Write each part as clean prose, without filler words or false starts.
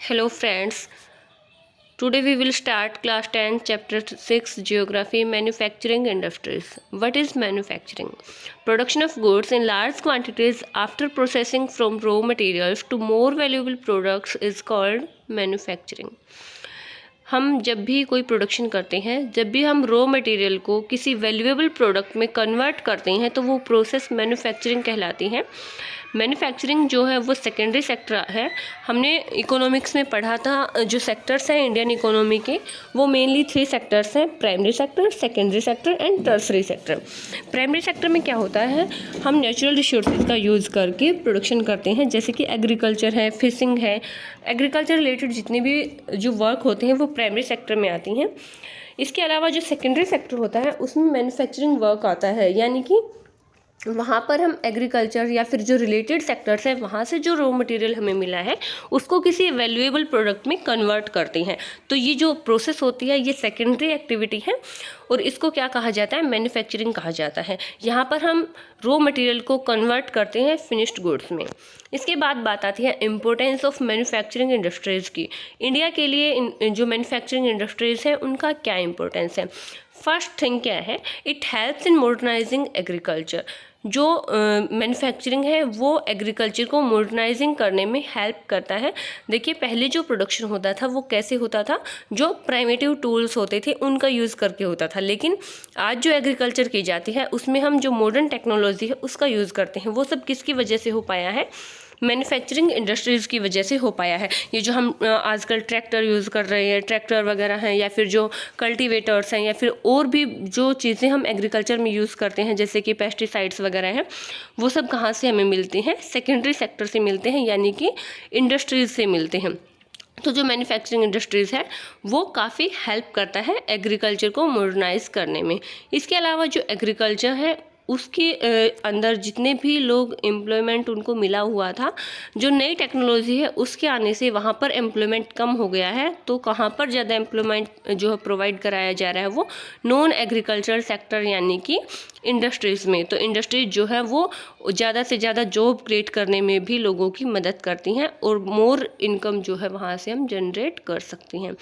Hello friends, today we will start class 10 chapter 6 geography manufacturing industries. What is manufacturing? Production of goods in large quantities after processing from raw materials to more valuable products is called manufacturing. हम जब भी कोई production करते हैं, जब भी हम raw material को किसी वैल्यूएबल प्रोडक्ट में कन्वर्ट करते हैं तो वो प्रोसेस मैन्युफैक्चरिंग कहलाती है। मैन्युफैक्चरिंग जो है वो सेकेंडरी सेक्टर है। हमने इकोनॉमिक्स में पढ़ा था, जो सेक्टर्स हैं इंडियन इकोनॉमी के वो मेनली 3 सेक्टर्स हैं, primary sector, secondary sector and tertiary sector. Primary sector में क्या होता है, हम नेचुरल रिसोर्सेज का यूज़ करके प्रोडक्शन करते हैं, जैसे कि एग्रीकल्चर है, फिशिंग है। एग्रीकल्चर रिलेटेड जितने भी जो वर्क होते हैं वो प्राइमरी सेक्टर में आती हैं। इसके अलावा जो सेकेंडरी सेक्टर होता है उसमें मैन्युफैक्चरिंग वर्क आता है, यानी कि वहाँ पर हम एग्रीकल्चर या फिर जो रिलेटेड सेक्टर्स हैं वहाँ से जो रॉ मटेरियल हमें मिला है उसको किसी वैल्यूएबल प्रोडक्ट में कन्वर्ट करते हैं। तो ये जो प्रोसेस होती है ये सेकेंडरी एक्टिविटी है और इसको क्या कहा जाता है, मैन्युफैक्चरिंग कहा जाता है। यहाँ पर हम रॉ मटेरियल को कन्वर्ट करते हैं फिनिश्ड गुड्स में। इसके बाद बात आती है इम्पोर्टेंस ऑफ मैन्युफैक्चरिंग इंडस्ट्रीज़ की। इंडिया के लिए जो मैन्युफैक्चरिंग इंडस्ट्रीज़ हैं उनका क्या इंपॉर्टेंस है। फर्स्ट थिंग क्या है, it helps in modernising agriculture. जो मैन्युफैक्चरिंग है वो एग्रीकल्चर को मॉडर्नाइजिंग करने में हेल्प करता है। देखिए पहले जो प्रोडक्शन होता था वो कैसे होता था, जो प्राइमेटिव टूल्स होते थे उनका यूज़ करके होता था, लेकिन आज जो एग्रीकल्चर की जाती है उसमें हम जो मॉडर्न टेक्नोलॉजी है उसका यूज़ करते हैं। वो सब किसकी वजह से हो पाया है, मैन्युफैक्चरिंग इंडस्ट्रीज़ की वजह से हो पाया है। ये जो हम आजकल ट्रैक्टर यूज़ कर रहे हैं, ट्रैक्टर वगैरह हैं, या फिर जो कल्टीवेटर्स हैं, या फिर और भी जो चीज़ें हम एग्रीकल्चर में यूज़ करते हैं जैसे कि पेस्टिसाइड्स वगैरह हैं, वो सब कहाँ से हमें मिलते हैं, सेकेंडरी सेक्टर से मिलते हैं, यानी कि इंडस्ट्रीज़ से मिलते हैं। तो जो मैन्युफैक्चरिंग इंडस्ट्रीज़ है वो काफ़ी हेल्प करता है एग्रीकल्चर को मॉडर्नाइज करने में। इसके अलावा जो एग्रीकल्चर है उसके अंदर जितने भी लोग एम्प्लॉयमेंट उनको मिला हुआ था, जो नई टेक्नोलॉजी है उसके आने से वहाँ पर एम्प्लॉयमेंट कम हो गया है। तो कहाँ पर ज़्यादा एम्प्लॉयमेंट जो है प्रोवाइड कराया जा रहा है वो नॉन एग्रीकल्चरल सेक्टर यानी कि इंडस्ट्रीज़ में। तो इंडस्ट्रीज जो है वो ज़्यादा से ज़्यादा जॉब क्रिएट करने में भी लोगों की मदद करती हैं और मोर इनकम जो है वहाँ से हम जनरेट कर सकते हैं।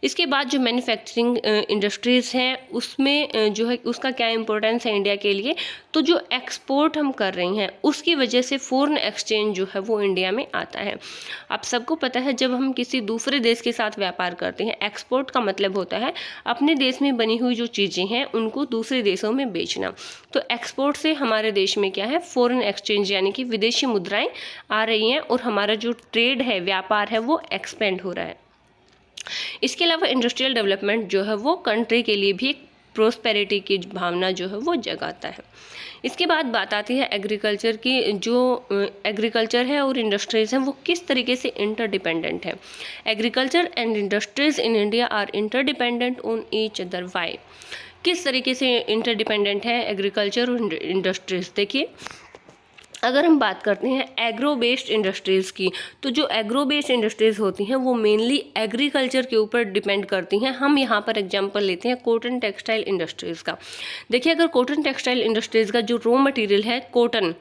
इसके बाद जो मैन्युफैक्चरिंग इंडस्ट्रीज़ हैं उसमें जो है उसका क्या इंपॉर्टेंस है इंडिया के लिए, तो जो एक्सपोर्ट हम कर रहे हैं उसकी वजह से फ़ॉरेन एक्सचेंज जो है वो इंडिया में आता है। आप सबको पता है जब हम किसी दूसरे देश के साथ व्यापार करते हैं, एक्सपोर्ट का मतलब होता है अपने देश में बनी हुई जो चीज़ें हैं उनको दूसरे देशों में बेचना। तो एक्सपोर्ट से हमारे देश में क्या है, फ़ॉरेन एक्सचेंज यानी कि विदेशी मुद्राएं आ रही हैं और हमारा जो ट्रेड है, व्यापार है, वो एक्सपेंड हो रहा है। इसके अलावा इंडस्ट्रियल डेवलपमेंट जो है वो कंट्री के लिए भी एक प्रोस्पेरिटी की भावना जो है वो जगाता है। इसके बाद बात आती है एग्रीकल्चर की। जो एग्रीकल्चर है और इंडस्ट्रीज़ हैं वो किस तरीके से इंटरडिपेंडेंट है। Agriculture and industries in India are interdependent on each other. Why, किस तरीके से इंटरडिपेंडेंट है एग्रीकल्चर और इंडस्ट्रीज़। देखिए अगर हम बात करते हैं एग्रो बेस्ड इंडस्ट्रीज़ की, तो जो एग्रो बेस्ड इंडस्ट्रीज़ होती हैं वो मेनली एग्रीकल्चर के ऊपर डिपेंड करती हैं। हम यहाँ पर एग्जांपल लेते हैं कॉटन टेक्सटाइल इंडस्ट्रीज़ का। देखिए अगर कॉटन टेक्सटाइल इंडस्ट्रीज़ का जो रॉ मटेरियल है कॉटन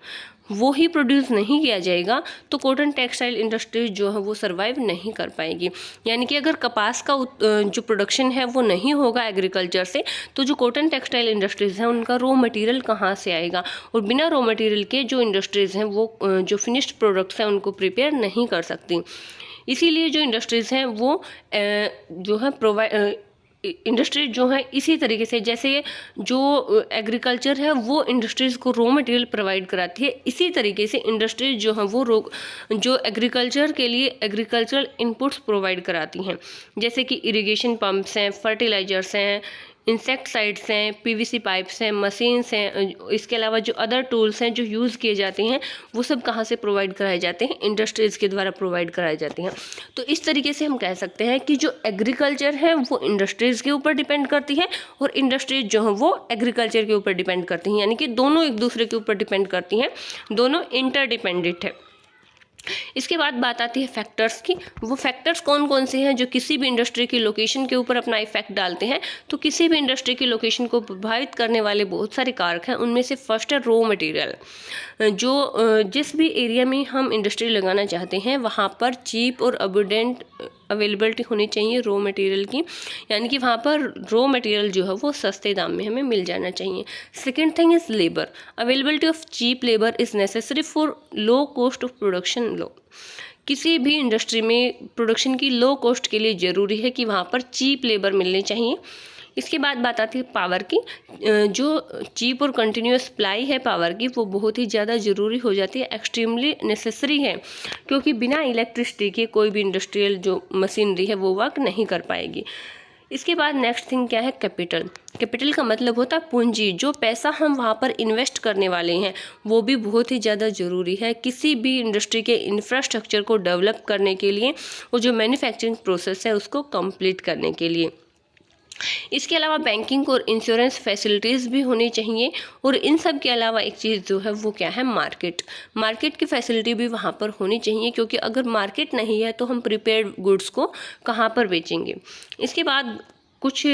वो ही प्रोड्यूस नहीं किया जाएगा तो कॉटन टेक्सटाइल इंडस्ट्री जो है वो सर्वाइव नहीं कर पाएगी। यानी कि अगर कपास का जो प्रोडक्शन है वो नहीं होगा एग्रीकल्चर से, तो जो कॉटन टेक्सटाइल इंडस्ट्रीज़ हैं उनका रॉ मटेरियल कहाँ से आएगा, और बिना रॉ मटेरियल के जो इंडस्ट्रीज़ हैं वो जो फिनिश्ड प्रोडक्ट्स हैं उनको प्रिपेयर नहीं कर सकती। इसीलिए जो इंडस्ट्रीज़ हैं वो जो है इंडस्ट्री जो है इसी तरीके से, जैसे जो एग्रीकल्चर है वो इंडस्ट्रीज़ को रॉ मटेरियल प्रोवाइड कराती है, इसी तरीके से इंडस्ट्रीज जो है वो जो एग्रीकल्चर के लिए एग्रीकल्चरल इनपुट्स प्रोवाइड कराती हैं, जैसे कि इरिगेशन पंप्स हैं, फर्टिलाइजर्स हैं, इंसेक्टसाइड्स हैं, पीवीसी पाइप्स हैं, मशीन्स हैं। इसके अलावा जो अदर टूल्स हैं जो यूज़ किए जाते हैं वो सब कहाँ से प्रोवाइड कराए जाते हैं, इंडस्ट्रीज़ के द्वारा प्रोवाइड कराए जाते हैं। तो इस तरीके से हम कह सकते हैं कि जो एग्रीकल्चर है वो इंडस्ट्रीज़ के ऊपर डिपेंड करती है और इंडस्ट्रीज जो है वो एग्रीकल्चर के ऊपर डिपेंड करती हैं, यानी कि दोनों एक दूसरे के ऊपर डिपेंड करती हैं, दोनों इंटरडिपेंडेंट है। इसके बाद बात आती है फैक्टर्स की। वो फैक्टर्स कौन कौन से हैं जो किसी भी इंडस्ट्री की लोकेशन के ऊपर अपना इफेक्ट डालते हैं। तो किसी भी इंडस्ट्री की लोकेशन को प्रभावित करने वाले बहुत सारे कारक हैं। उनमें से फर्स्ट है रॉ मटेरियल। जो जिस भी एरिया में हम इंडस्ट्री लगाना चाहते हैं वहाँ पर चीप और अबंडेंट अवेलेबिलिटी होनी चाहिए रॉ मटेरियल की, यानी कि वहाँ पर रॉ मटेरियल जो है वो सस्ते दाम में हमें मिल जाना चाहिए। Second thing is labour. Availability of cheap labour is necessary for low cost of production. किसी भी इंडस्ट्री में प्रोडक्शन की लो कॉस्ट के लिए ज़रूरी है कि वहाँ पर चीप लेबर मिलनी चाहिए। इसके बाद बात आती है पावर की। जो चीप और कंटिन्यूस सप्लाई है पावर की वो बहुत ही ज़्यादा ज़रूरी हो जाती है, एक्सट्रीमली नेसेसरी है, क्योंकि बिना इलेक्ट्रिसिटी के कोई भी इंडस्ट्रियल जो मशीनरी है वो वर्क नहीं कर पाएगी। इसके बाद नेक्स्ट थिंग क्या है, कैपिटल। कैपिटल का मतलब होता है पूंजी। जो पैसा हम वहाँ पर इन्वेस्ट करने वाले हैं वो भी बहुत ही ज़्यादा ज़रूरी है किसी भी इंडस्ट्री के इंफ्रास्ट्रक्चर को डेवलप करने के लिए और जो मैन्युफैक्चरिंग प्रोसेस है उसको कंप्लीट करने के लिए। इसके अलावा बैंकिंग और इंश्योरेंस फैसिलिटीज़ भी होनी चाहिए। और इन सब के अलावा एक चीज़ जो है वो क्या है, मार्केट। मार्केट की फैसिलिटी भी वहाँ पर होनी चाहिए, क्योंकि अगर मार्केट नहीं है तो हम प्रिपेयर्ड गुड्स को कहाँ पर बेचेंगे। इसके बाद कुछ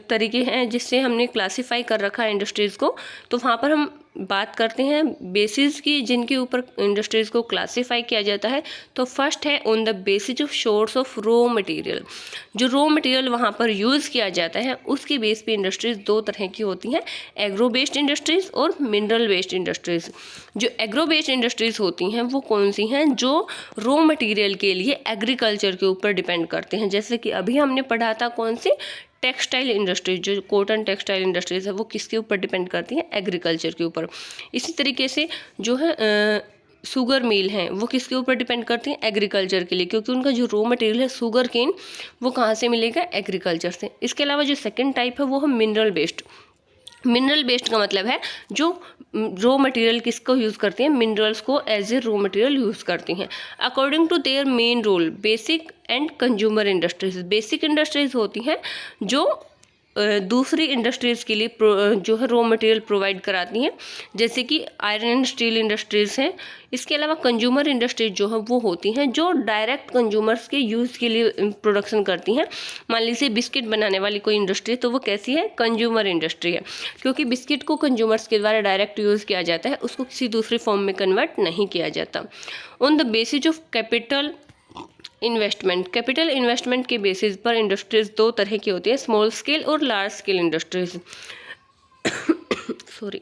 तरीके हैं जिससे हमने क्लासीफाई कर रखा है इंडस्ट्रीज़ को। तो वहाँ पर हम बात करते हैं बेसिस की जिनके ऊपर इंडस्ट्रीज़ को क्लासीफाई किया जाता है। तो फर्स्ट है on the basis of source of raw material. जो रॉ मटेरियल वहाँ पर यूज़ किया जाता है उसके बेस पे इंडस्ट्रीज़ दो तरह की होती हैं, एग्रो बेस्ड इंडस्ट्रीज़ और मिनरल बेस्ड इंडस्ट्रीज़। जो एग्रो बेस्ड इंडस्ट्रीज़ होती हैं वो कौन सी हैं, जो रॉ मटेरियल के लिए एग्रीकल्चर के ऊपर डिपेंड करते हैं। जैसे कि अभी हमने पढ़ा था कौन सी, टेक्सटाइल इंडस्ट्रीज। जो कॉटन टेक्सटाइल इंडस्ट्रीज है वो किसके ऊपर डिपेंड करती हैं, एग्रीकल्चर के ऊपर। इसी तरीके से जो है शुगर मिल हैं वो किसके ऊपर डिपेंड करती हैं, एग्रीकल्चर के लिए, क्योंकि उनका जो रॉ मटेरियल है शुगर केन वो कहाँ से मिलेगा, एग्रीकल्चर से। इसके अलावा जो सेकेंड टाइप है वो है मिनरल बेस्ड। मिनरल बेस्ड का मतलब है जो रॉ मटेरियल किसको यूज़ करते हैं, मिनरल्स को as a raw material use करती हैं according to their main role. Basic and consumer industries. Basic industries होती हैं जो दूसरी इंडस्ट्रीज़ के लिए जो है रॉ मटेरियल प्रोवाइड कराती हैं, जैसे कि आयरन एंड स्टील इंडस्ट्रीज़ हैं। इसके अलावा कंज्यूमर इंडस्ट्रीज जो है वो होती हैं जो डायरेक्ट कंज्यूमर्स के यूज़ के लिए प्रोडक्शन करती हैं। मान लीजिए बिस्किट बनाने वाली कोई इंडस्ट्री, तो वो कैसी है, कंज्यूमर इंडस्ट्री है, क्योंकि बिस्किट को कंज्यूमर्स के द्वारा डायरेक्ट यूज़ किया जाता है, उसको किसी दूसरी फॉर्म में कन्वर्ट नहीं किया जाता। On the basis of capital investment. Capital investment के बेसिस पर इंडस्ट्रीज दो तरह की होती है, स्मॉल स्केल और large scale industries. Sorry.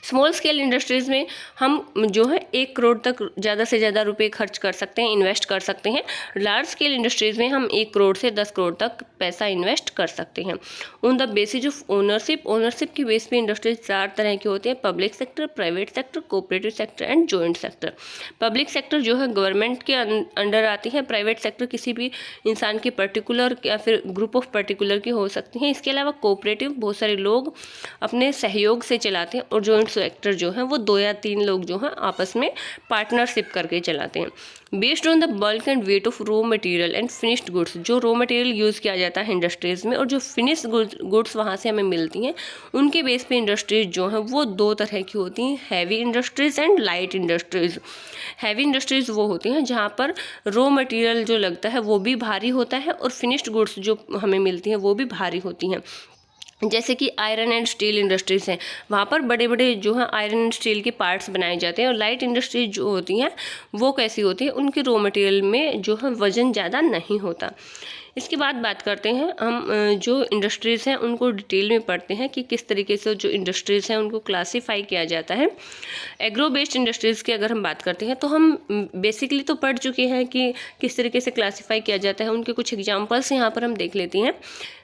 Small scale industries में हम जो है 1 करोड़ तक ज़्यादा से ज़्यादा रुपए खर्च कर सकते हैं, इन्वेस्ट कर सकते हैं। लार्ज स्केल इंडस्ट्रीज़ में हम 1 करोड़ से 10 करोड़ तक पैसा इन्वेस्ट कर सकते हैं। On the basis of ownership. Ownership की बेस पे इंडस्ट्रीज 4 तरह की होती है, public sector, private sector, cooperative sector and joint sector. Public sector जो है गवर्नमेंट के अंडर आती है, प्राइवेट सेक्टर किसी भी इंसान के पर्टिकुलर या फिर ग्रुप ऑफ पर्टिकुलर की हो सकती हैं। इसके अलावा कोऑपरेटिव बहुत सारे लोग अपने सहयोग से चलाते हैं, और जॉइंट सेक्टर जो है वो 2 या 3 लोग जो हैं आपस में पार्टनरशिप करके चलाते हैं। Based on the bulk and weight of raw material and finished goods. जो रॉ मटेरियल यूज़ किया जाता है इंडस्ट्रीज़ में और जो फिनिश्ड गुड्स वहाँ से हमें मिलती हैं, उनके बेस पे इंडस्ट्रीज जो हैं वो 2 तरह की होती हैं, heavy industries and light industries. Heavy industries वो होती हैं जहाँ पर रॉ मटेरियल जो लगता है वो भी भारी होता है और फिनिश्ड गुड्स जो हमें मिलती हैं वो भी भारी होती हैं। जैसे कि आयरन एंड स्टील इंडस्ट्रीज़ हैं, वहाँ पर बड़े बड़े जो है आयरन एंड स्टील के पार्ट्स बनाए जाते हैं। और लाइट इंडस्ट्रीज जो होती हैं वो कैसी होती है, उनके रॉ मटेरियल में जो है वज़न ज़्यादा नहीं होता। इसके बाद बात करते हैं हम जो इंडस्ट्रीज़ हैं उनको डिटेल में पढ़ते हैं कि किस तरीके से जो इंडस्ट्रीज़ हैं उनको क्लासीफाई किया जाता है। एग्रो बेस्ड इंडस्ट्रीज़ की अगर हम बात करते हैं तो हम बेसिकली तो पढ़ चुके हैं कि किस तरीके से क्लासीफाई किया जाता है, उनके कुछ एग्जांपल्स यहाँ पर हम देख लेते हैं।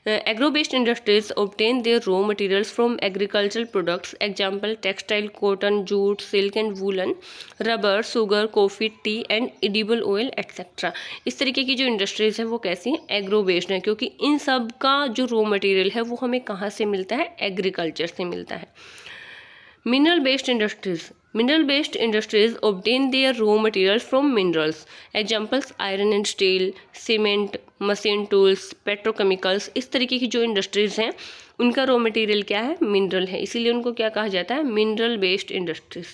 Agro based industries obtain their raw materials from agricultural products, example textile, cotton, jute, silk and woollen, rubber, sugar, coffee, tea and edible oil etcetera. इस तरीके की जो इंडस्ट्रीज़ हैं वो कैसी हैं, एग्रो बेस्ड है, क्योंकि इन सब का जो रॉ मटेरियल है वो हमें कहाँ से मिलता है, एग्रीकल्चर से मिलता है। Mineral based industries. Mineral based industries obtain their raw materials from minerals. Examples iron and steel, cement, machine tools, petrochemicals. इस तरीके की जो इंडस्ट्रीज़ हैं उनका रॉ मटेरियल क्या है? मिनरल है, इसीलिए उनको क्या कहा जाता है? Mineral based industries.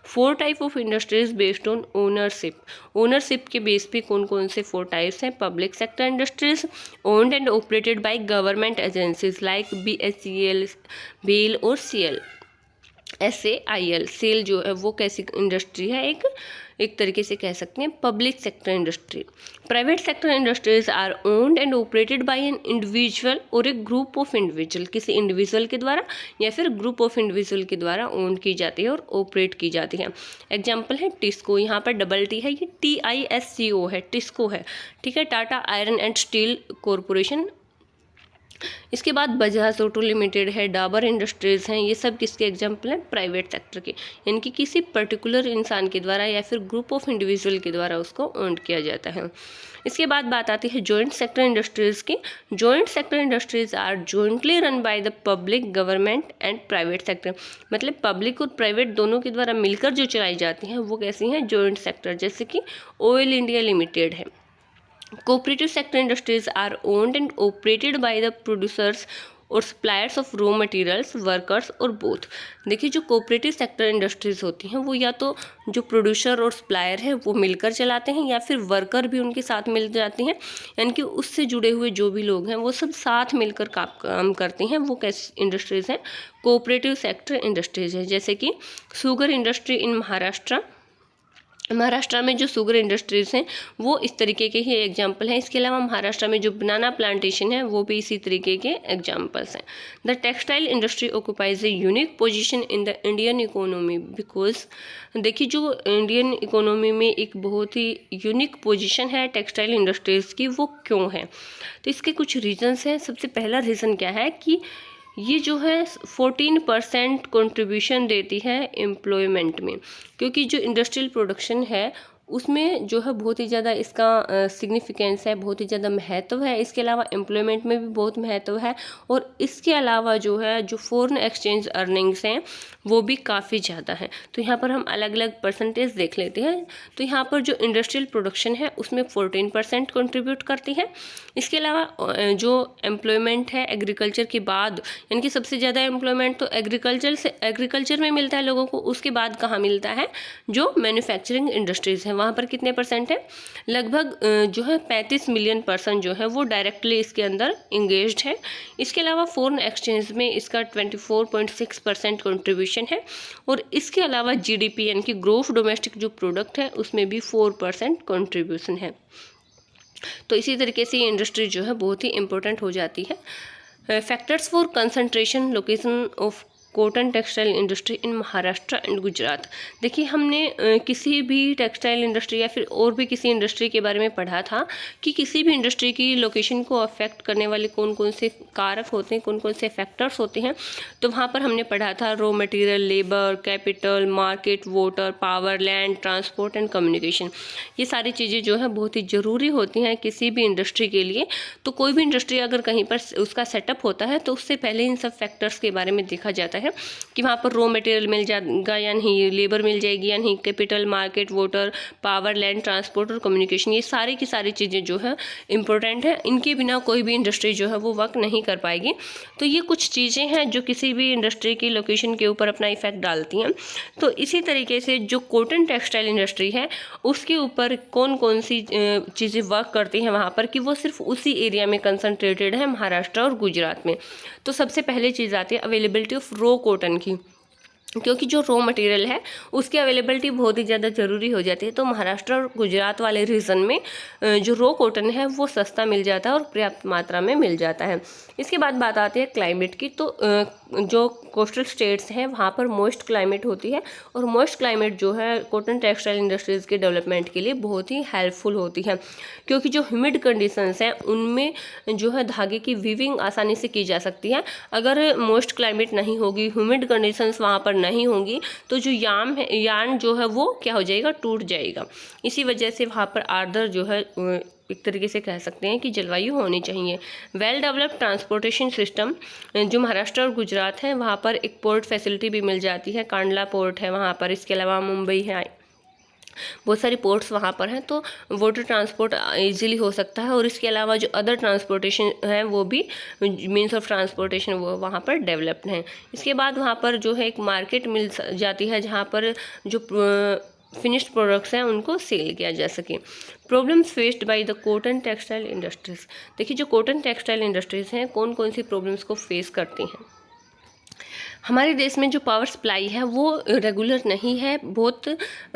4 type of industries based on ownership. Ownership के बेस पे कौन कौन से 4 टाइप्स हैं? Public sector industries owned and operated by government agencies like BHEL, BHEL और CL। SAIL, सेल जो है वो कैसी इंडस्ट्री है? एक तरीके से कह सकते हैं public sector industry. Private sector industries are owned and operated by an individual और एक ग्रुप ऑफ इंडिविजुअल, किसी इंडिविजुअल के द्वारा या फिर ग्रुप ऑफ इंडिविजुअल के द्वारा ओन की जाती है और ऑपरेट की जाती है। एग्जाम्पल है टिस्को, यहाँ पर डबल टी है, ये TISCO है, टिस्को है, ठीक है। Tata iron and steel corporation. इसके बाद बजाज ऑटो लिमिटेड है, डाबर इंडस्ट्रीज़ हैं, ये सब किसके एग्जाम्पल हैं? प्राइवेट सेक्टर के, यानी कि किसी पर्टिकुलर इंसान के द्वारा या फिर ग्रुप ऑफ इंडिविजुअल के द्वारा उसको ओन किया जाता है। इसके बाद बात आती है जॉइंट सेक्टर इंडस्ट्रीज़ की। Joint sector industries are jointly run by the public, government and private sector. मतलब पब्लिक और प्राइवेट दोनों के द्वारा मिलकर जो चलाई जाती हैं वो कैसी हैं? जॉइंट सेक्टर, जैसे कि ऑयल इंडिया लिमिटेड है। Cooperative sector industries are owned and operated by the producers और suppliers of raw materials, workers और बोथ। देखिए जो कोऑपरेटिव सेक्टर इंडस्ट्रीज होती हैं वो या तो जो प्रोड्यूसर और सप्लायर है वो मिलकर चलाते हैं या फिर वर्कर भी उनके साथ मिल जाते हैं, यानी कि उससे जुड़े हुए जो भी लोग हैं वो सब साथ मिलकर काम करते हैं। वो कैसी इंडस्ट्रीज़ हैं? कोऑपरेटिव सेक्टर इंडस्ट्रीज है। जैसे कि शुगर इंडस्ट्री इन महाराष्ट्र में जो शुगर इंडस्ट्रीज़ हैं वो इस तरीके के ही एग्जाम्पल हैं। इसके अलावा महाराष्ट्र में जो बनाना प्लांटेशन है वो भी इसी तरीके के एग्जाम्पल्स हैं। The textile industry occupies a unique position in the Indian economy because, देखिए जो इंडियन इकोनॉमी में एक बहुत ही यूनिक पोजीशन है टेक्सटाइल इंडस्ट्रीज़ की, वो क्यों है? तो इसके कुछ रीजंस हैं। सबसे पहला रीज़न क्या है कि ये जो है 14% कंट्रीब्यूशन देती है एम्प्लॉयमेंट में, क्योंकि जो इंडस्ट्रियल प्रोडक्शन है उसमें जो है बहुत ही ज़्यादा इसका सिग्निफिकेंस है, बहुत ही ज़्यादा महत्व है। इसके अलावा एम्प्लॉयमेंट में भी बहुत महत्व है और इसके अलावा जो है जो फॉरेन एक्सचेंज अर्निंग्स हैं वो भी काफ़ी ज़्यादा है। तो यहाँ पर हम अलग अलग परसेंटेज देख लेते हैं। तो यहाँ पर जो इंडस्ट्रियल प्रोडक्शन है उसमें 14% कंट्रीब्यूट करती है। इसके अलावा जो एम्प्लॉयमेंट है एग्रीकल्चर के बाद, यानी कि सबसे ज़्यादा एम्प्लॉयमेंट तो एग्रीकल्चर में मिलता है लोगों को। उसके बाद कहाँ मिलता है? जो मैन्युफैक्चरिंग इंडस्ट्रीज़ हैं वहाँ पर कितने परसेंट है? लगभग जो है 35 मिलियन पर्सन जो है वो डायरेक्टली इसके अंदर इंगेज्ड है। इसके अलावा फॉरेन एक्सचेंज में इसका 24.6% कंट्रीब्यूशन है और इसके अलावा GDP यानी कि ग्रोथ डोमेस्टिक जो प्रोडक्ट है उसमें भी 4% कंट्रीब्यूशन है। तो इसी तरीके से ये इंडस्ट्री जो है बहुत ही इंपॉर्टेंट हो जाती है। Factors for concentration location of cotton textile industry in Maharashtra and Gujarat. देखिए हमने किसी भी टेक्सटाइल इंडस्ट्री या फिर और भी किसी इंडस्ट्री के बारे में पढ़ा था कि किसी भी इंडस्ट्री की लोकेशन को अफेक्ट करने वाले कौन कौन से कारक होते हैं, कौन कौन से फैक्टर्स होते हैं। तो वहाँ पर हमने पढ़ा था raw material, labour, capital, market, water, power, land, transport and communication. ये सारी चीज़ें जो है बहुत ही ज़रूरी होती हैं किसी भी इंडस्ट्री के लिए। तो कोई भी इंडस्ट्री अगर कहीं पर उसका सेटअप होता है तो उससे पहले इन सब फैक्टर्स के बारे में देखा जाता है कि वहाँ पर रॉ मटेरियल मिल जाएगा या नहीं, लेबर मिल जाएगी या नहीं, capital, market, water, power, land, transport और कम्युनिकेशन, ये सारी की सारी चीज़ें जो है इंपॉर्टेंट है। इनके बिना कोई भी इंडस्ट्री जो है वो वर्क नहीं कर पाएगी। तो ये कुछ चीज़ें हैं जो किसी भी इंडस्ट्री की लोकेशन के ऊपर अपना इफेक्ट डालती हैं। तो इसी तरीके से जो कॉटन टेक्सटाइल इंडस्ट्री है उसके ऊपर कौन कौन सी चीज़ें वर्क करती हैं वहाँ पर, कि वो सिर्फ उसी एरिया में कंसंट्रेटेड है, महाराष्ट्र और गुजरात में। तो सबसे पहले चीज़ आती है अवेलेबिलिटी ऑफ रॉ कॉटन की, क्योंकि जो रॉ मटेरियल है उसकी अवेलेबिलिटी बहुत ही ज़्यादा ज़रूरी हो जाती है। तो महाराष्ट्र और गुजरात वाले रीजन में जो रॉ कॉटन है वो सस्ता मिल जाता है और पर्याप्त मात्रा में मिल जाता है। इसके बाद बात आती है क्लाइमेट की। तो जो कोस्टल स्टेट्स हैं वहाँ पर मॉइस्ट क्लाइमेट होती है और मॉइस्ट क्लाइमेट जो है कॉटन टेक्सटाइल इंडस्ट्रीज़ के डेवलपमेंट के लिए बहुत ही हेल्पफुल होती है, क्योंकि जो ह्यूमिड कंडीशंस हैं उनमें जो है धागे की वीविंग आसानी से की जा सकती है। अगर मॉइस्ट क्लाइमेट नहीं होगी, ह्यूमिड कंडीशंस वहाँ पर नहीं होंगी तो जो यार्न जो है वो क्या हो जाएगा, टूट जाएगा। इसी वजह से वहाँ पर आर्द्र जो है एक तरीके से कह सकते हैं कि जलवायु होनी चाहिए। वेल डेवलप्ड ट्रांसपोर्टेशन सिस्टम, जो महाराष्ट्र और गुजरात है वहाँ पर एक पोर्ट फैसिलिटी भी मिल जाती है, कांडला पोर्ट है वहाँ पर, इसके अलावा मुंबई है, बहुत सारी पोर्ट्स वहाँ पर हैं, तो वाटर ट्रांसपोर्ट इजीली हो सकता है। और इसके अलावा जो अदर ट्रांसपोर्टेशन है वो भी मीन्स ऑफ ट्रांसपोर्टेशन वो वहाँ पर डेवलप्ड हैं। इसके बाद वहाँ पर जो है एक मार्केट मिल जाती है जहाँ पर जो फिनिश्ड प्रोडक्ट्स हैं उनको सेल किया जा सके। Problems faced by the cotton textile industries. देखिए जो कॉटन टेक्सटाइल इंडस्ट्रीज हैं कौन कौन सी प्रॉब्लम्स को फेस करती हैं। हमारे देश में जो पावर सप्लाई है वो रेगुलर नहीं है, बहुत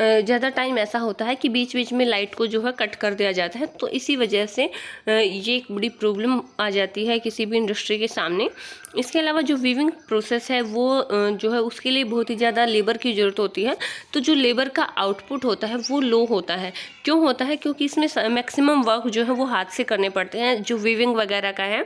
ज़्यादा टाइम ऐसा होता है कि बीच बीच में लाइट को जो है कट कर दिया जाता है, तो इसी वजह से ये एक बड़ी प्रॉब्लम आ जाती है किसी भी इंडस्ट्री के सामने। इसके अलावा जो वीविंग प्रोसेस है वो जो है उसके लिए बहुत ही ज़्यादा लेबर की ज़रूरत होती है, तो जो लेबर का आउटपुट होता है वो लो होता है। क्यों होता है? क्योंकि इसमें मैक्सिमम वर्क जो है वो हाथ से करने पड़ते हैं, जो वीविंग वगैरह का है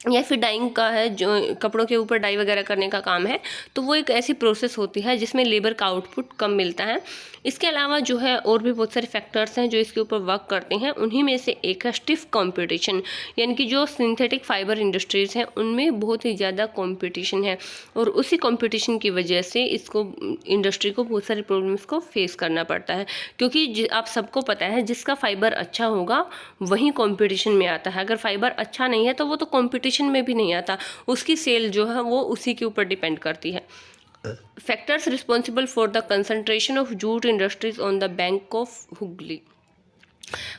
या फिर डाइंग का है, जो कपड़ों के ऊपर डाई वगैरह करने का काम है, तो वो एक ऐसी प्रोसेस होती है जिसमें लेबर का आउटपुट कम मिलता है। इसके अलावा जो है और भी बहुत सारे फैक्टर्स हैं जो इसके ऊपर वर्क करते हैं, उन्हीं में से एक है स्टिफ कंपटीशन, यानी कि जो सिंथेटिक फाइबर इंडस्ट्रीज़ हैं उनमें बहुत ही ज़्यादा कंपटीशन है, और उसी कंपटीशन की वजह से इसको इंडस्ट्री को बहुत सारी प्रॉब्लम्स को फेस करना पड़ता है। क्योंकि आप सबको पता है जिसका फाइबर अच्छा होगा वही कंपटीशन में आता है, अगर फाइबर अच्छा नहीं है तो वो तो कंपटीशन में भी नहीं आता, उसकी सेल जो है वो उसी के ऊपर डिपेंड करती है। Factors responsible for the concentration of jute industries on the bank of Hooghly.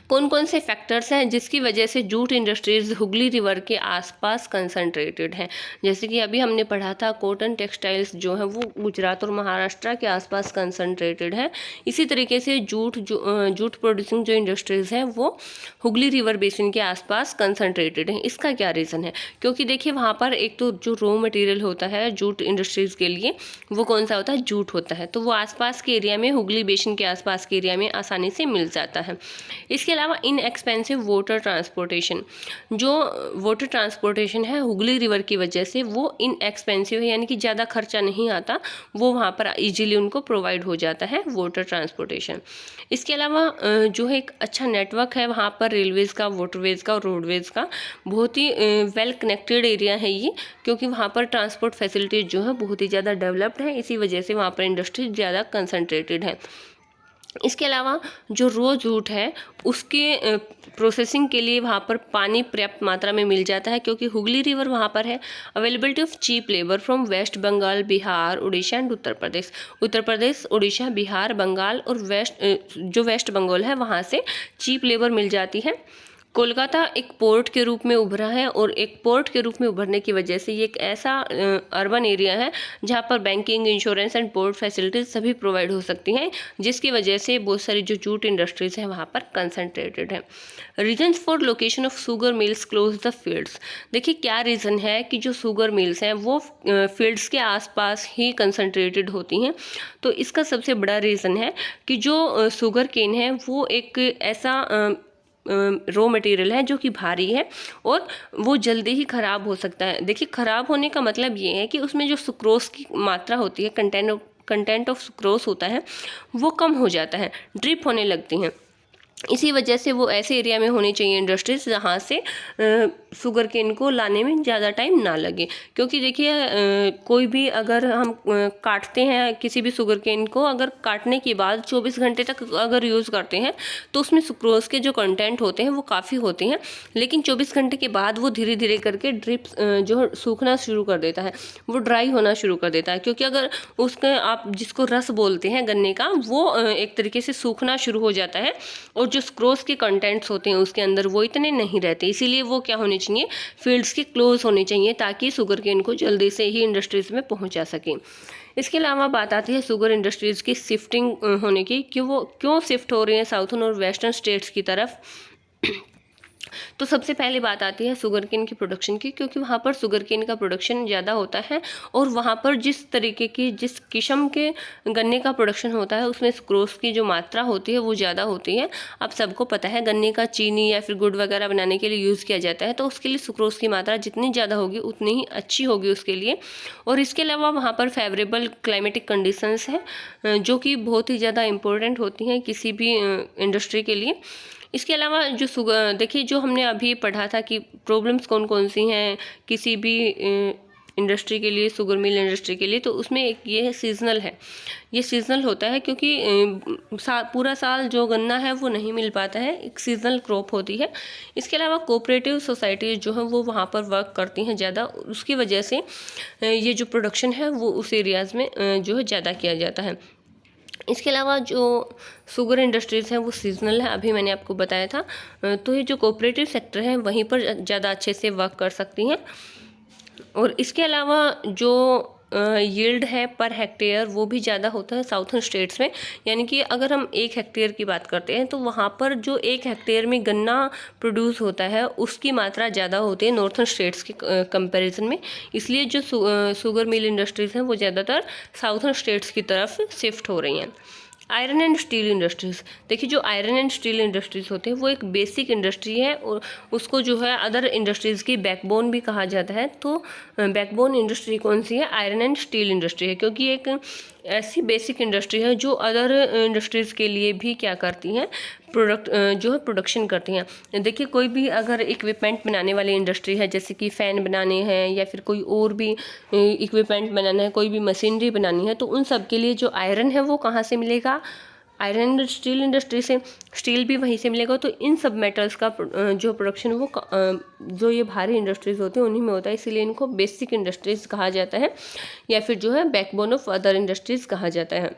कौन कौन से फैक्टर्स हैं जिसकी वजह से जूट इंडस्ट्रीज हुगली रिवर के आसपास कंसंट्रेटेड हैं। जैसे कि अभी हमने पढ़ा था कॉटन टेक्सटाइल्स जो है वो गुजरात और महाराष्ट्र के आसपास कंसंट्रेटेड है, इसी तरीके से जूट प्रोड्यूसिंग जो इंडस्ट्रीज़ हैं वो हुगली रिवर बेसिन के आसपास कंसंट्रेटेड हैं। इसका क्या रीज़न है? क्योंकि देखिए वहाँ पर एक तो जो रॉ मटेरियल होता है जूट इंडस्ट्रीज़ के लिए वो कौन सा होता है? जूट होता है, तो वो आसपास के एरिया में, हुगली बेसिन के आसपास के एरिया में आसानी से मिल जाता है। इसके अलावा इनएक्सपेंसिव वाटर ट्रांसपोर्टेशन, जो वाटर ट्रांसपोर्टेशन है हुगली रिवर की वजह से वो इनएक्सपेंसिव है, यानी कि ज़्यादा खर्चा नहीं आता, वो वहाँ पर इजीली उनको प्रोवाइड हो जाता है वाटर ट्रांसपोर्टेशन। इसके अलावा जो है एक अच्छा नेटवर्क है वहाँ पर रेलवेज़ का, वाटरवेज़ का और रोडवेज़ का, बहुत ही वेल कनेक्टेड एरिया है ये, क्योंकि वहाँ पर ट्रांसपोर्ट फैसिलिटीज़ जो है बहुत ही ज़्यादा डेवलप्ड है, इसी वजह से वहाँ पर इंडस्ट्री ज़्यादा कंसंट्रेटेड है। इसके अलावा जो रॉ जूट है उसके प्रोसेसिंग के लिए वहाँ पर पानी पर्याप्त मात्रा में मिल जाता है, क्योंकि हुगली रिवर वहाँ पर है। Availability of cheap labour from West Bengal, Bihar, Orissa and Uttar Pradesh, Orissa, Bihar, Bengal और वेस्ट बंगाल है वहाँ से चीप लेबर मिल जाती है। कोलकाता एक पोर्ट के रूप में उभरा है, और एक पोर्ट के रूप में उभरने की वजह से ये एक ऐसा अर्बन एरिया है जहाँ पर banking, insurance and port facilities सभी प्रोवाइड हो सकती हैं, जिसकी वजह से बहुत सारी जो जूट इंडस्ट्रीज़ हैं वहाँ पर कंसंट्रेटेड है। Reasons for location of sugar mills close the fields. देखिए क्या रीज़न है कि जो शुगर मिल्स हैं वो फील्ड्स के आसपास ही कंसंट्रेटेड होती हैं। तो इसका सबसे बड़ा रीज़न है कि जो शुगर केन है वो एक ऐसा रॉ मटेरियल है जो कि भारी है और वो जल्दी ही ख़राब हो सकता है। देखिए ख़राब होने का मतलब ये है कि उसमें जो सुक्रोज की मात्रा होती है, कंटेंट ऑफ सुक्रोज होता है, वो कम हो जाता है, ड्रिप होने लगती हैं। इसी वजह से वो ऐसे एरिया में होनी चाहिए इंडस्ट्रीज जहाँ से शुगर केन को लाने में ज़्यादा टाइम ना लगे। क्योंकि देखिए कोई भी अगर हम काटते हैं किसी भी शुगर केन को, अगर काटने के बाद 24 घंटे तक अगर यूज़ करते हैं तो उसमें सुक्रोज के जो कंटेंट होते हैं वो काफ़ी होते हैं, लेकिन 24 घंटे के बाद वो धीरे धीरे करके ड्रिप जो सूखना शुरू कर देता है, वो ड्राई होना शुरू कर देता है। क्योंकि अगर उसके आप जिसको रस बोलते हैं गन्ने का, वो एक तरीके से सूखना शुरू हो जाता है, और जो सुक्रोज के कंटेंट्स होते हैं उसके अंदर वो इतने नहीं रहते। इसीलिए वो क्या होने चाहिए, फील्ड्स के क्लोज होने चाहिए, ताकि शुगर केन को जल्दी से ही इंडस्ट्रीज में पहुंचा सकें। इसके अलावा बात आती है शुगर इंडस्ट्रीज की शिफ्टिंग होने की, कि वो क्यों शिफ्ट हो रही है साउथर्न और वेस्टर्न स्टेट्स की तरफ। तो सबसे पहली बात आती है शुगर केन की प्रोडक्शन की, क्योंकि वहाँ पर शुगर केन का प्रोडक्शन ज़्यादा होता है और वहाँ पर जिस तरीके की जिस किस्म के गन्ने का प्रोडक्शन होता है उसमें सुक्रोज की जो मात्रा होती है वो ज़्यादा होती है। आप सबको पता है गन्ने का चीनी या फिर गुड़ वगैरह बनाने के लिए यूज़ किया जाता है, तो उसके लिए सुक्रोज की मात्रा जितनी ज़्यादा होगी उतनी ही अच्छी होगी उसके लिए। और इसके अलावा वहाँ पर फेवरेबल क्लाइमेटिक कंडीशंस हैं जो कि बहुत ही ज़्यादा इम्पोर्टेंट होती हैं किसी भी इंडस्ट्री के लिए। इसके अलावा जो शुगर देखिए, जो हमने अभी पढ़ा था कि प्रॉब्लम्स कौन कौन सी हैं किसी भी इंडस्ट्री के लिए, शुगर मिल इंडस्ट्री के लिए, तो उसमें एक ये है सीजनल है। ये सीजनल होता है क्योंकि पूरा साल जो गन्ना है वो नहीं मिल पाता है, एक सीजनल क्रॉप होती है। इसके अलावा कोऑपरेटिव सोसाइटी जो है वो वहाँ पर वर्क करती हैं ज़्यादा, उसकी वजह से ये जो प्रोडक्शन है वो उस एरियाज़ में जो है ज़्यादा किया जाता है। इसके अलावा जो शुगर इंडस्ट्रीज़ हैं वो सीजनल है, अभी मैंने आपको बताया था। तो ये जो कोऑपरेटिव सेक्टर है वहीं पर ज़्यादा अच्छे से वर्क कर सकती हैं। और इसके अलावा जो यील्ड है पर हेक्टेयर वो भी ज़्यादा होता है साउथर्न स्टेट्स में, यानी कि अगर हम 1 हेक्टेयर की बात करते हैं तो वहाँ पर जो 1 हेक्टेयर में गन्ना प्रोड्यूस होता है उसकी मात्रा ज़्यादा होती है नॉर्थर्न स्टेट्स के कंपैरिजन में। इसलिए जो शुगर मिल इंडस्ट्रीज़ हैं वो ज़्यादातर साउथर्न स्टेट्स की तरफ शिफ्ट हो रही हैं। आयरन एंड स्टील इंडस्ट्रीज़, देखिए जो आयरन एंड स्टील इंडस्ट्रीज़ होते हैं वो एक बेसिक इंडस्ट्री है और उसको जो है अदर इंडस्ट्रीज़ की बैकबोन भी कहा जाता है। तो बैकबोन इंडस्ट्री कौन सी है? आयरन एंड स्टील इंडस्ट्री है, क्योंकि एक ऐसी बेसिक इंडस्ट्री है जो अदर इंडस्ट्रीज़ के लिए भी क्या करती हैं, जो है प्रोडक्शन करती हैं। देखिए कोई भी अगर इक्विपमेंट बनाने वाली इंडस्ट्री है, जैसे कि फ़ैन बनाने हैं या फिर कोई और भी इक्विपमेंट बनाना है, कोई भी मशीनरी बनानी है, तो उन सब के लिए जो आयरन है वो कहाँ से मिलेगा? आयरन एंड स्टील इंडस्ट्री से। स्टील भी वहीं से मिलेगा। तो इन सब मेटल्स का जो प्रोडक्शन वो जो ये भारी इंडस्ट्रीज़ होती हैं उन्हीं में होता है, इसीलिए इनको बेसिक इंडस्ट्रीज़ कहा जाता है या फिर जो है बैकबोन ऑफ अदर इंडस्ट्रीज़ कहा जाता है।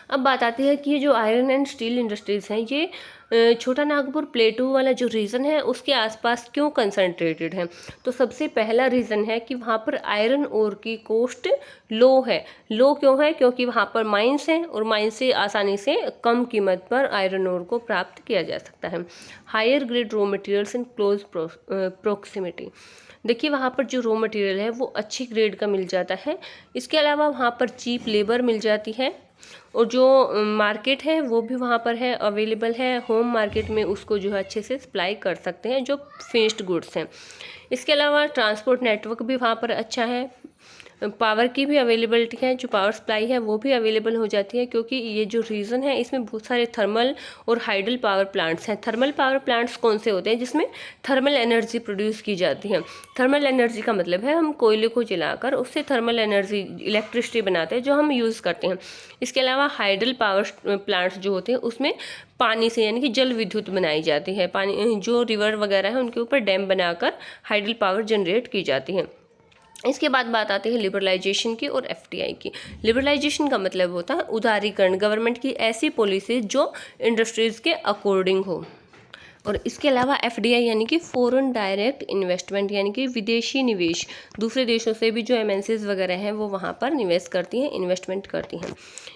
अब बात आती है कि ये जो आयरन एंड स्टील इंडस्ट्रीज़ हैं ये छोटा नागपुर प्लेटू वाला जो रीजन है उसके आसपास क्यों कंसंट्रेटेड है? तो सबसे पहला रीज़न है कि वहाँ पर आयरन ओर की कॉस्ट लो है। लो क्यों है? क्योंकि वहाँ पर माइंस हैं और माइंस से आसानी से कम कीमत पर आयरन ओर को प्राप्त किया जा सकता है। Higher grade raw materials in close proximity, देखिए वहाँ पर जो रॉ मटेरियल है वो अच्छी ग्रेड का मिल जाता है। इसके अलावा वहाँ पर चीप लेबर मिल जाती है और जो मार्केट है वो भी वहाँ पर है, अवेलेबल है। होम मार्केट में उसको जो है अच्छे से सप्लाई कर सकते हैं जो फिनिश्ड गुड्स हैं। इसके अलावा ट्रांसपोर्ट नेटवर्क भी वहाँ पर अच्छा है। पावर की भी अवेलेबिलिटी है, जो पावर सप्लाई है वो भी अवेलेबल हो जाती है, क्योंकि ये जो रीजन है इसमें बहुत सारे थर्मल और हाइडल पावर प्लांट्स हैं। थर्मल पावर प्लांट्स कौन से होते हैं? जिसमें थर्मल एनर्जी प्रोड्यूस की जाती है। थर्मल एनर्जी का मतलब है हम कोयले को जलाकर उससे थर्मल एनर्जी इलेक्ट्रिसिटी बनाते हैं जो हम यूज़ करते हैं। इसके अलावा हाइडल पावर प्लांट्स जो होते हैं उसमें पानी से यानी कि जल विद्युत बनाई जाती है। पानी जो रिवर वगैरह है उनके ऊपर डैम बनाकर हाइडल पावर जनरेट की जाती है। इसके बाद बात आती है लिबरलाइजेशन की और एफडीआई की। लिबरलाइजेशन का मतलब होता है उदारीकरण, गवर्नमेंट की ऐसी पॉलिसी जो इंडस्ट्रीज़ के अकॉर्डिंग हो। और इसके अलावा एफडीआई यानी कि फॉरेन डायरेक्ट इन्वेस्टमेंट, यानी कि विदेशी निवेश। दूसरे देशों से भी जो एमएनसीज वगैरह हैं वो वहाँ पर निवेश करती हैं, इन्वेस्टमेंट करती हैं।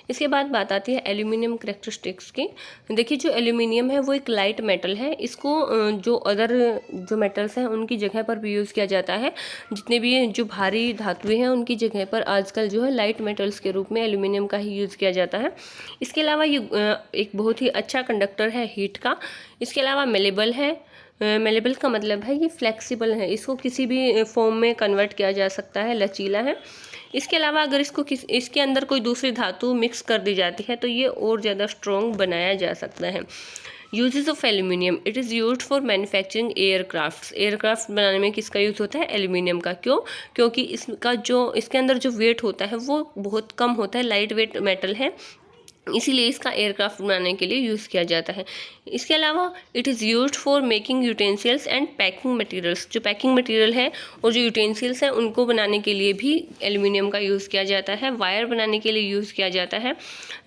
इसके बाद बात आती है एल्यूमिनियम करैक्टरिस्टिक्स की। देखिए जो एल्यूमिनियम है वो एक लाइट मेटल है, इसको जो अदर जो मेटल्स हैं उनकी जगह पर भी यूज़ किया जाता है। जितने भी जो भारी धातुएं हैं उनकी जगह पर आजकल जो है लाइट मेटल्स के रूप में एल्यूमिनियम का ही यूज़ किया जाता है। इसके अलावा ये एक बहुत ही अच्छा कंडक्टर है हीट का। इसके अलावा मेलेबल है। मेलेबल का मतलब है ये फ्लेक्सिबल है, इसको किसी भी फॉर्म में कन्वर्ट किया जा सकता है, लचीला है। इसके अलावा अगर इसके अंदर कोई दूसरी धातु मिक्स कर दी जाती है तो ये और ज़्यादा स्ट्रॉन्ग बनाया जा सकता है। Uses of aluminium, it is used for manufacturing aircrafts. Aircraft बनाने में किसका यूज़ होता है? एल्यूमिनियम का। क्यों? क्योंकि इसके अंदर जो वेट होता है वो बहुत कम होता है, लाइट वेट मेटल है, इसीलिए इसका एयरक्राफ्ट बनाने के लिए यूज़ किया जाता है। इसके अलावा it is used for making utensils and packing materials. जो पैकिंग मटेरियल है और जो यूटेंसिल्स हैं उनको बनाने के लिए भी एल्यूमिनियम का यूज़ किया जाता है। वायर बनाने के लिए यूज़ किया जाता है।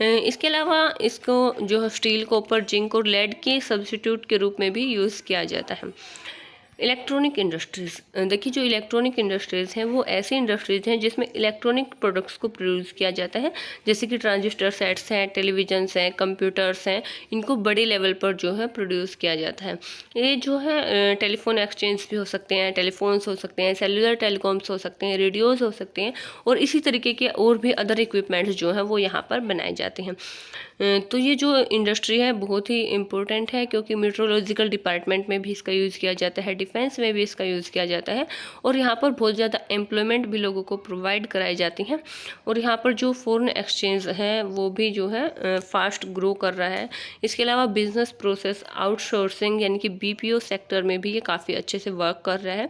इसके अलावा इसको जो स्टील, कॉपर, जिंक और लेड के सब्स्टिट्यूट के रूप में भी यूज़ किया जाता है। इलेक्ट्रॉनिक इंडस्ट्रीज़, देखिए जो इलेक्ट्रॉनिक इंडस्ट्रीज़ हैं वो ऐसी इंडस्ट्रीज़ हैं जिसमें इलेक्ट्रॉनिक प्रोडक्ट्स को प्रोड्यूस किया जाता है, जैसे कि ट्रांजिस्टर सेट्स हैं, टेलीविजन्स हैं, कंप्यूटर्स हैं, इनको बड़े लेवल पर जो है प्रोड्यूस किया जाता है। ये जो है टेलीफोन एक्सचेंज भी हो सकते हैं, टेलीफोन्स हो सकते हैं, सेलुलर टेलीकॉम्स हो सकते हैं, रेडियोज़ हो सकते हैं, और इसी तरीके के और भी अदर इक्विपमेंट्स जो हैं वो यहाँ पर बनाए जाते हैं। तो ये जो इंडस्ट्री है बहुत ही इम्पोर्टेंट है, क्योंकि मेट्रोलॉजिकल डिपार्टमेंट में भी इसका यूज़ किया जाता है, डिफेंस में भी इसका यूज़ किया जाता है, और यहाँ पर बहुत ज़्यादा एम्प्लॉयमेंट भी लोगों को प्रोवाइड कराई जाती हैं। और यहाँ पर जो फॉरेन एक्सचेंज है वो भी जो है फास्ट ग्रो कर रहा है। इसके अलावा बिजनेस प्रोसेस आउटसोर्सिंग यानी कि BPO सेक्टर में भी ये काफ़ी अच्छे से वर्क कर रहा है।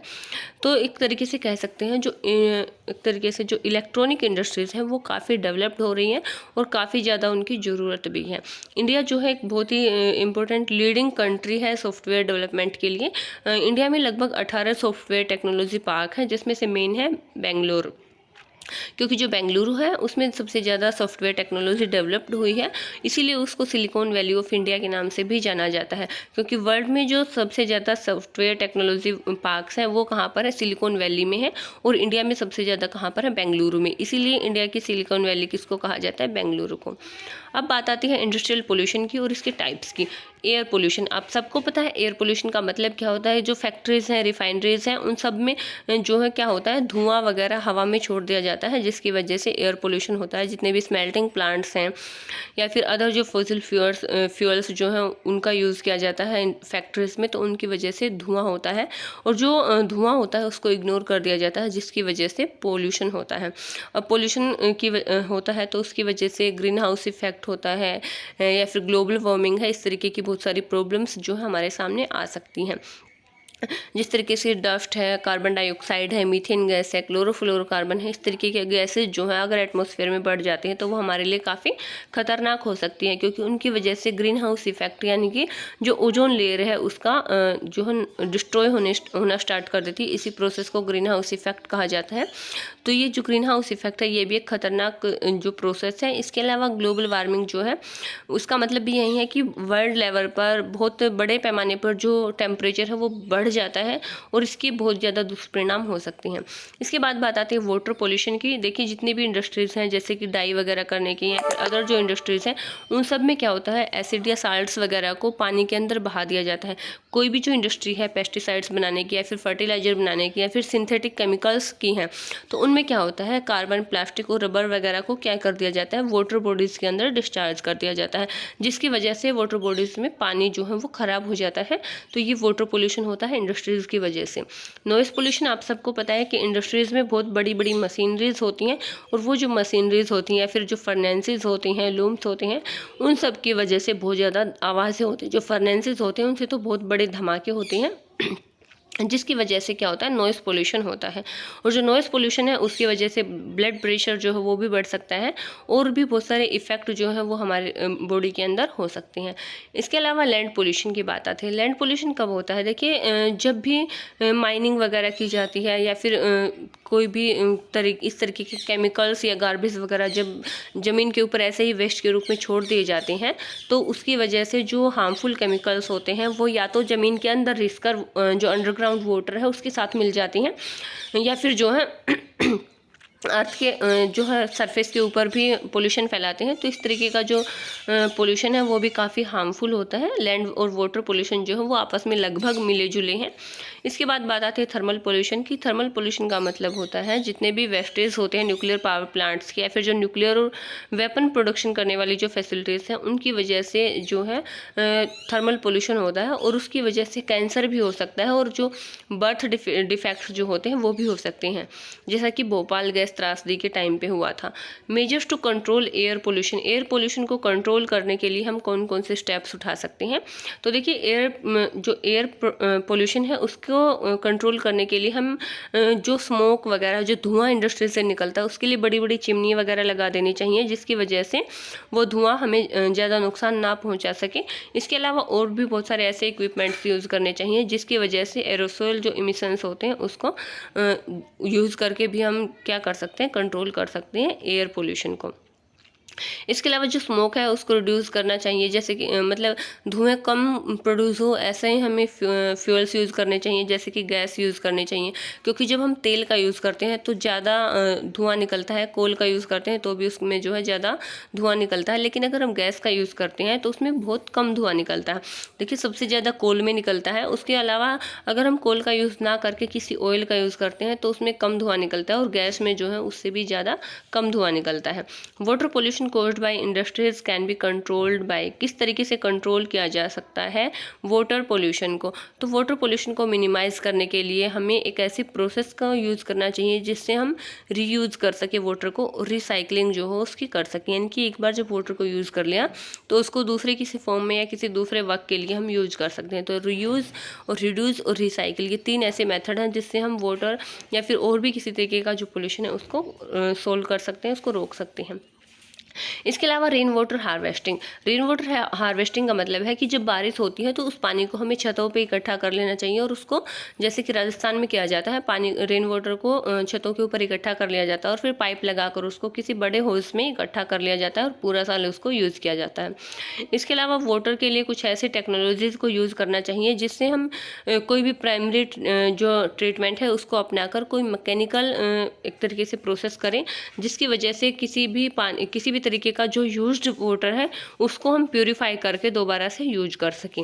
तो एक तरीके से कह सकते हैं एक तरीके से जो इलेक्ट्रॉनिक इंडस्ट्रीज़ हैं वो काफ़ी डेवलप्ड हो रही हैं और काफ़ी ज़्यादा उनकी ज़रूरत भी है। इंडिया जो है एक बहुत ही इम्पोर्टेंट लीडिंग कंट्री है सॉफ्टवेयर डेवलपमेंट के लिए। इंडिया में लगभग 18 सॉफ्टवेयर टेक्नोलॉजी पार्क हैं, जिसमें से मेन है बेंगलुरु, क्योंकि जो बेंगलुरु है उसमें सबसे ज़्यादा सॉफ्टवेयर टेक्नोलॉजी डेवलप्ड हुई है, इसीलिए उसको सिलिकॉन वैली ऑफ इंडिया के नाम से भी जाना जाता है। क्योंकि वर्ल्ड में जो सबसे ज़्यादा सॉफ्टवेयर टेक्नोलॉजी पार्क्स हैं वो कहाँ पर है, सिलिकॉन वैली में है, और इंडिया में सबसे ज़्यादा कहाँ पर है, बेंगलुरु में, इसीलिए इंडिया की सिलिकॉन वैली किसको कहा जाता है, बेंगलुरु को। अब बात आती है इंडस्ट्रियल पोल्यूशन की और इसके टाइप्स की। एयर पोल्यूशन, आप सबको पता है एयर पोल्यूशन का मतलब क्या होता है। जो फैक्ट्रीज़ हैं, रिफाइनरीज़ हैं, उन सब में जो है क्या होता है, धुआं वगैरह हवा में छोड़ दिया जाता है, जिसकी वजह से एयर पोल्यूशन होता है। जितने भी स्मेल्टिंग प्लांट्स हैं या फिर अदर जो फॉसिल फ्यूल्स जो हैं उनका यूज़ किया जाता है फैक्ट्रीज़ में, तो उनकी वजह से धुआं होता है, और जो धुआं होता है उसको इग्नोर कर दिया जाता है, जिसकी वजह से पोल्यूशन होता है। अब पोल्यूशन होता है तो उसकी वजह से ग्रीन हाउस इफेक्ट होता है या फिर ग्लोबल वार्मिंग है, इस तरीके की बहुत सारी प्रॉब्लम्स जो है हमारे सामने आ सकती हैं। जिस तरीके से डस्ट है, कार्बन डाइऑक्साइड है, मीथेन गैस है, क्लोरोफ्लोरोकार्बन है, इस तरीके के गैसेज जो हैं अगर एटमॉस्फेयर में बढ़ जाती हैं तो वो हमारे लिए काफ़ी खतरनाक हो सकती हैं, क्योंकि उनकी वजह से ग्रीन हाउस इफेक्ट यानी कि जो ओजोन लेयर है उसका जो है डिस्ट्रॉय होना स्टार्ट कर देती है। इसी प्रोसेस को ग्रीन हाउस इफेक्ट कहा जाता है। तो ये जो ग्रीन हाउस इफेक्ट है ये भी एक खतरनाक जो प्रोसेस है। इसके अलावा ग्लोबल वार्मिंग जो है उसका मतलब भी यही है कि वर्ल्ड लेवल पर बहुत बड़े पैमाने पर जो टेम्परेचर है वो बढ़ जाता है, और इसके बहुत ज़्यादा दुष्परिणाम हो सकते हैं। इसके बाद बात आती है वाटर पोल्यूशन की। देखिए जितनी भी इंडस्ट्रीज़ हैं, जैसे कि डाई वगैरह करने की या फिर अदर जो इंडस्ट्रीज़ हैं, उन सब में क्या होता है, एसिड या साल्ट्स वगैरह को पानी के अंदर बहा दिया जाता है। कोई भी जो इंडस्ट्री है पेस्टिसाइड्स बनाने की या फिर फर्टिलाइजर बनाने की या फिर सिंथेटिक केमिकल्स की हैं, तो उनमें क्या होता है, कार्बन, प्लास्टिक और रबर वगैरह को क्या कर दिया जाता है, वाटर बॉडीज़ के अंदर डिस्चार्ज कर दिया जाता है, जिसकी वजह से वाटर बॉडीज़ में पानी जो है वो ख़राब हो जाता है। तो ये वाटर पोल्यूशन होता है इंडस्ट्रीज़ की वजह से। नॉइज़ पोल्यूशन, आप सबको पता है कि इंडस्ट्रीज़ में बहुत बड़ी बड़ी मशीनरीज होती हैं, और वो जो मशीनरीज होती हैं या फिर जो फर्नेंसेस होती हैं, लूम्स होते हैं, उन सब की वजह से बहुत ज़्यादा आवाज़ें होती हैं। जो फर्नेंसेस होते हैं उनसे तो बहुत बड़े धमाके होते हैं, जिसकी वजह से क्या होता है, नॉइज़ पोल्यूशन होता है। और जो नॉइज़ पोल्यूशन है उसकी वजह से ब्लड प्रेशर जो है वो भी बढ़ सकता है, और भी बहुत सारे इफ़ेक्ट जो है वो हमारे बॉडी के अंदर हो सकते हैं। इसके अलावा लैंड पोल्यूशन की बात आती है। लैंड पोल्यूशन कब होता है, देखिए जब भी माइनिंग वगैरह की जाती है या फिर कोई भी इस तरीके के केमिकल्स या गार्बेज वगैरह जब ज़मीन के ऊपर ऐसे ही वेस्ट के रूप में छोड़ दिए जाते हैं, तो उसकी वजह से जो हार्मफुल केमिकल्स होते हैं वो या तो ज़मीन के अंदर रिसकर जो अंडरग्राउंड वाटर है उसके साथ मिल जाती हैं, या फिर जो है अर्थ के जो है सरफेस के ऊपर भी पोल्यूशन फैलाते हैं। तो इस तरीके का जो पोल्यूशन है वो भी काफ़ी हार्मफुल होता है। लैंड और वाटर पोल्यूशन जो है वो आपस में लगभग मिले जुले हैं। इसके बाद बात आती है थर्मल पोल्यूशन की। थर्मल पोल्यूशन का मतलब होता है जितने भी वेस्टेज होते हैं न्यूक्लियर पावर प्लांट्स के या फिर जो न्यूक्लियर और वेपन प्रोडक्शन करने वाली जो फैसिलिटीज़ हैं उनकी वजह से जो है थर्मल पोल्यूशन होता है, और उसकी वजह से कैंसर भी हो सकता है, और जो बर्थ डिफेक्ट्स जो होते हैं वो भी हो सकते हैं, जैसा कि भोपाल गैस त्रासदी के टाइम पे हुआ था। Measures to control air pollution. Air pollution को कंट्रोल करने के लिए हम कौन कौन से स्टेप्स उठा सकते हैं, तो देखिए जो एयर पोल्यूशन है उसको कंट्रोल करने के लिए हम जो स्मोक वगैरह जो धुआं इंडस्ट्री से निकलता है उसके लिए बड़ी बड़ी चिमनी वगैरह लगा देनी चाहिए, जिसकी वजह से वो धुआं हमें ज़्यादा नुकसान ना पहुंचा सके। इसके अलावा और भी बहुत सारे ऐसे इक्विपमेंट्स यूज़ करने चाहिए जिसकी वजह से एरोसोल जो इमिशंस होते हैं उसको यूज़ करके भी हम क्या कर सकते हैं, कंट्रोल कर सकते हैं एयर पोल्यूशन को। इसके अलावा जो स्मोक है उसको रिड्यूस करना चाहिए, जैसे कि मतलब धुएँ कम प्रोड्यूस हो, ऐसे ही हमें फ्यूल्स यूज़ करने चाहिए, जैसे कि गैस यूज़ करनी चाहिए। क्योंकि जब हम तेल का यूज़ करते हैं तो ज़्यादा धुआं निकलता है, कोल का यूज़ करते हैं तो भी उसमें जो है ज़्यादा धुआं निकलता है, लेकिन अगर हम गैस का यूज़ करते हैं तो उसमें बहुत कम धुआं निकलता है। देखिए सबसे ज़्यादा कोल में निकलता है, उसके अलावा अगर हम कोल का यूज़ ना करके किसी ऑयल का यूज़ करते हैं तो उसमें कम धुआं निकलता है, और गैस में जो है उससे भी ज़्यादा कम धुआं निकलता है। Water pollution caused by industries can be controlled by, किस तरीके से कंट्रोल किया जा सकता है वाटर पोल्यूशन को? तो वाटर पोल्यूशन को मिनिमाइज करने के लिए हमें एक ऐसी प्रोसेस का यूज़ करना चाहिए जिससे हम रीयूज कर सके वाटर को, रिसाइकलिंग जो हो उसकी कर सकें। यानी कि एक बार जब वाटर को यूज़ कर लिया तो उसको दूसरे किसी फॉर्म में या किसी दूसरे वर्क के लिए हम यूज कर सकते हैं। तो रीयूज और रिड्यूस और रिसाइकिल, ये 3 ऐसे मेथड हैं जिससे हम वाटर या फिर और भी किसी तरीके का जो पोल्यूशन है उसको सोल्व कर सकते हैं, उसको रोक सकते हैं। इसके अलावा rain water harvesting, rain water harvesting का मतलब है कि जब बारिश होती है तो उस पानी को हमें छतों पे इकट्ठा कर लेना चाहिए, और उसको जैसे कि राजस्थान में किया जाता है, पानी रेन वाटर को छतों के ऊपर इकट्ठा कर लिया जाता है और फिर पाइप लगाकर उसको किसी बड़े होज में इकट्ठा कर लिया जाता है और पूरा साल उसको यूज़ किया जाता है। इसके अलावा वाटर के लिए कुछ ऐसे टेक्नोलॉजीज को यूज़ करना चाहिए जिससे हम कोई भी प्राइमरी जो ट्रीटमेंट है उसको अपनाकर कोई मैकेनिकल एक तरीके से प्रोसेस करें, जिसकी वजह से किसी भी तरीके का जो यूज्ड वाटर है उसको हम प्यूरिफाई करके दोबारा से यूज कर सकें।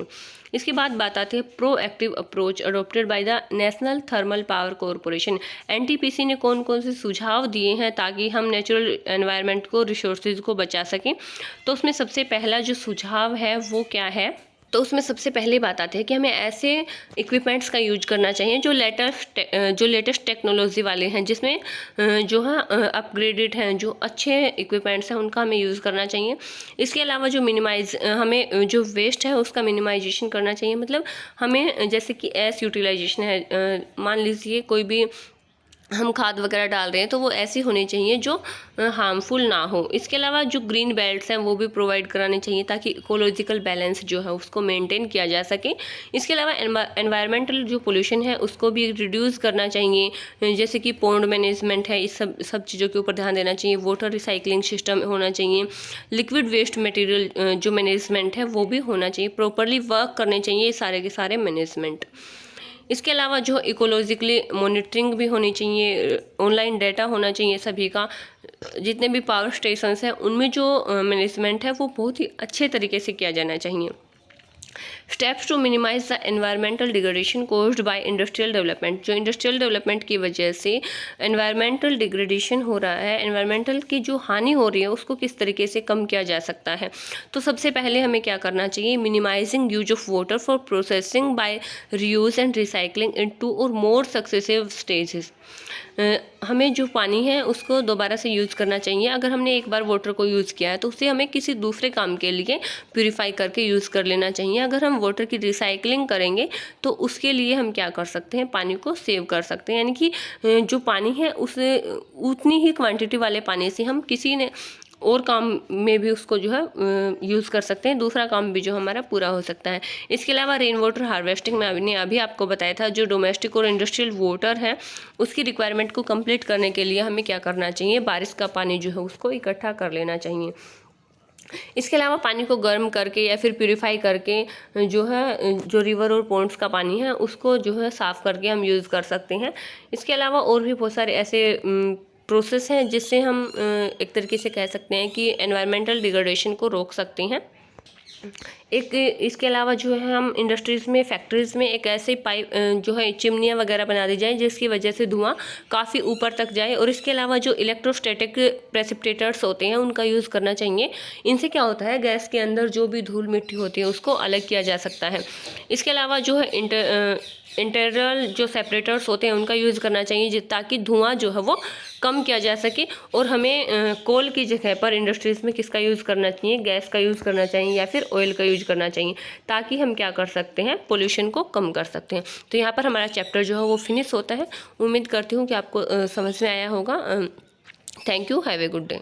इसके बाद बात आती है proactive approach adopted by the national thermal power corporation. NTPC ने कौन कौन से सुझाव दिए हैं ताकि हम नेचुरल एनवायरनमेंट को, रिसोर्सेज को बचा सकें? तो उसमें सबसे पहला जो सुझाव है वो क्या है? तो उसमें सबसे पहली बात आती है कि हमें ऐसे इक्विपमेंट्स का यूज करना चाहिए जो लेटेस्ट टेक्नोलॉजी वाले हैं, जिसमें जो है अपग्रेडेड हैं, जो अच्छे इक्विपमेंट्स हैं उनका हमें यूज़ करना चाहिए। इसके अलावा जो हमें जो वेस्ट है उसका मिनिमाइजेशन करना चाहिए। मतलब हमें जैसे कि एस यूटिलाइजेशन है, मान लीजिए कोई भी हम खाद वगैरह डाल रहे हैं तो वो ऐसी होनी चाहिए जो हार्मफुल ना हो। इसके अलावा जो ग्रीन बेल्ट्स हैं वो भी प्रोवाइड कराने चाहिए ताकि इकोलॉजिकल बैलेंस जो है उसको मेंटेन किया जा सके। इसके अलावा एनवायरमेंटल जो पोल्यूशन है उसको भी रिड्यूस करना चाहिए, जैसे कि पॉन्ड मैनेजमेंट है, इस सब चीज़ों के ऊपर ध्यान देना चाहिए। वाटर रिसाइकलिंग सिस्टम होना चाहिए, लिक्विड वेस्ट मटेरियल जो मैनेजमेंट है वो भी होना चाहिए, प्रॉपरली वर्क करने चाहिए सारे के सारे मैनेजमेंट। इसके अलावा जो इकोलॉजिकली मॉनिटरिंग भी होनी चाहिए, ऑनलाइन डाटा होना चाहिए सभी का। जितने भी पावर स्टेशंस हैं उनमें जो मैनेजमेंट है वो बहुत ही अच्छे तरीके से किया जाना चाहिए। Steps to minimise the environmental degradation caused by industrial development, जो इंडस्ट्रियल डेवलपमेंट की वजह से एनवायरमेंटल डिग्रेडेशन हो रहा है, एनवायरमेंटल की जो हानि हो रही है उसको किस तरीके से कम किया जा सकता है? तो सबसे पहले हमें क्या करना चाहिए? Minimising use of water for processing by reuse and recycling in 2 और मोर सक्सेसिव स्टेजेस। हमें जो पानी है उसको दोबारा से यूज़ करना चाहिए। अगर हमने एक बार वाटर को यूज़ किया है तो उसे हमें किसी दूसरे काम के लिए प्यूरिफाई करके यूज़ कर लेना चाहिए। अगर हम वाटर की रिसाइकलिंग करेंगे तो उसके लिए हम क्या कर सकते हैं? पानी को सेव कर सकते हैं। यानी कि जो पानी है उसे उतनी ही क्वांटिटी वाले पानी से हम किसी ने और काम में भी उसको जो है यूज़ कर सकते हैं, दूसरा काम भी जो हमारा पूरा हो सकता है। इसके अलावा रेन वाटर हार्वेस्टिंग में मैंने अभी आपको बताया था, जो डोमेस्टिक और इंडस्ट्रियल वाटर है उसकी रिक्वायरमेंट को कंप्लीट करने के लिए हमें क्या करना चाहिए? बारिश का पानी जो है उसको इकट्ठा कर लेना चाहिए। इसके अलावा पानी को गर्म करके या फिर प्यूरिफाई करके जो है जो रिवर और पॉन्ड्स का पानी है उसको जो है साफ़ करके हम यूज़ कर सकते हैं। इसके अलावा और भी बहुत सारे ऐसे प्रोसेस हैं जिससे हम एक तरीके से कह सकते हैं कि एनवायरमेंटल डिग्रेडेशन को रोक सकते हैं। इसके अलावा जो है हम इंडस्ट्रीज़ में, फैक्ट्रीज़ में एक ऐसे पाइप जो है चिमनियाँ वगैरह बना दी जाए जिसकी वजह से धुआं काफ़ी ऊपर तक जाए। और इसके अलावा जो इलेक्ट्रोस्टैटिक प्रेसिपिटेटर्स होते हैं उनका यूज़ करना चाहिए। इनसे क्या होता है, गैस के अंदर जो भी धूल मिट्टी होती है उसको अलग किया जा सकता है। इसके अलावा जो है इंटरनल जो सेपरेटर्स होते हैं उनका यूज़ करना चाहिए ताकि धुआं जो है वो कम किया जा सके। और हमें कोल की जगह पर इंडस्ट्रीज़ में किसका यूज़ करना चाहिए? गैस का यूज़ करना चाहिए या फिर ऑयल का यूज़ करना चाहिए, ताकि हम क्या कर सकते हैं? पोल्यूशन को कम कर सकते हैं। तो यहाँ पर हमारा चैप्टर जो है वो फिनिश होता है। उम्मीद करती हूँ कि आपको समझ में आया होगा। Thank you, have a good day.